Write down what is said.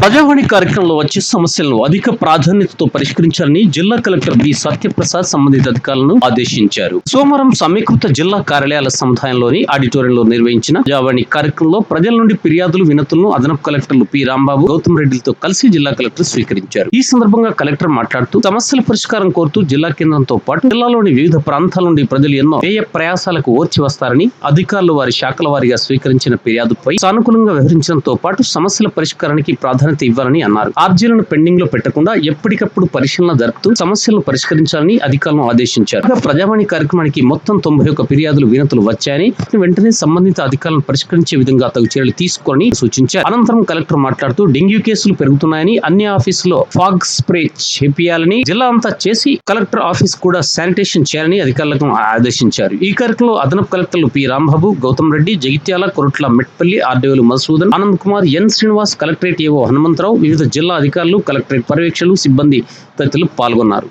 ప్రజావాణి కార్యక్రమంలో వచ్చే సమస్యలను అధిక ప్రాధాన్యతతో పరిష్కరించాలని జిల్లా కలెక్టర్ బి సత్యప్రసాద్ సంబంధిత అధికారులను ఆదేశించారు. సోమవారం సమీకృత జిల్లా కార్యాలయాల సముదాయంలోని ఆడిటోరియంలో నిర్వహించిన ప్రజావాణి కార్యక్రమంలో ప్రజల నుండి ఫిర్యాదులు వినతులను అదనపు కలెక్టర్లు పి రాంబాబు, గౌతమ్ రెడ్డిలతో కలిసి జిల్లా కలెక్టర్ స్వీకరించారు. ఈ సందర్భంగా కలెక్టర్ మాట్లాడుతూ సమస్యల పరిష్కారం కోరుతూ జిల్లా కేంద్రంతో పాటు జిల్లాలోని వివిధ ప్రాంతాల నుండి ప్రజలు ఎన్నో వ్యయ ప్రయాసాలకు ఓర్చి వస్తారని, అధికారులు వారి శాఖల వారీగా స్వీకరించిన ఫిర్యాదుపై సానుకూలంగా వ్యవహరించడంతో పాటు సమస్యల పరిష్కారానికి ప్రాధాన్యత ఇవ్వాలని అన్నారు. ఆర్జీలను పెండింగ్ లో పెట్టకుండా ఎప్పటికప్పుడు పరిశీలన జరుపుతూ సమస్యలను పరిష్కరించాలని అధికారులను ఆదేశించారు. ప్రజావాణి కార్యక్రమానికి మొత్తం 91 ఫిర్యాదులు వినతులు వచ్చాయని, వెంటనే సంబంధిత అధికారులను పరిష్కరించే విధంగా తగు చర్యలు తీసుకోవాలని సూచించారు. అనంతరం కలెక్టర్ మాట్లాడుతూ డెంగ్యూ కేసులు పెరుగుతున్నాయని, అన్ని ఆఫీసులో ఫాగ్ స్ప్రే చేపియాలని, జిల్లా అంతా చేసి కలెక్టర్ ఆఫీస్ కూడా శానిటేషన్ చేయాలని అధికారులకు ఆదేశించారు. ఈ కార్యక్రమంలో అదనపు కలెక్టర్లు పి రాంబాబు, గౌతమ్ రెడ్డి, జగిత్యాల, కొరుట్ల, మెట్పల్లి ఆర్డీఓలు మధుసూదన్, ఆనంద్ కుమార్, ఎన్ శ్రీనివాస్, కలెక్టరేట్ ఏవో హనుమంతరావు, వివిధ జిల్లా అధికారులు, కలెక్టరేట్ పర్యవేక్షకులు, సిబ్బంది తదితరులు పాల్గొన్నారు.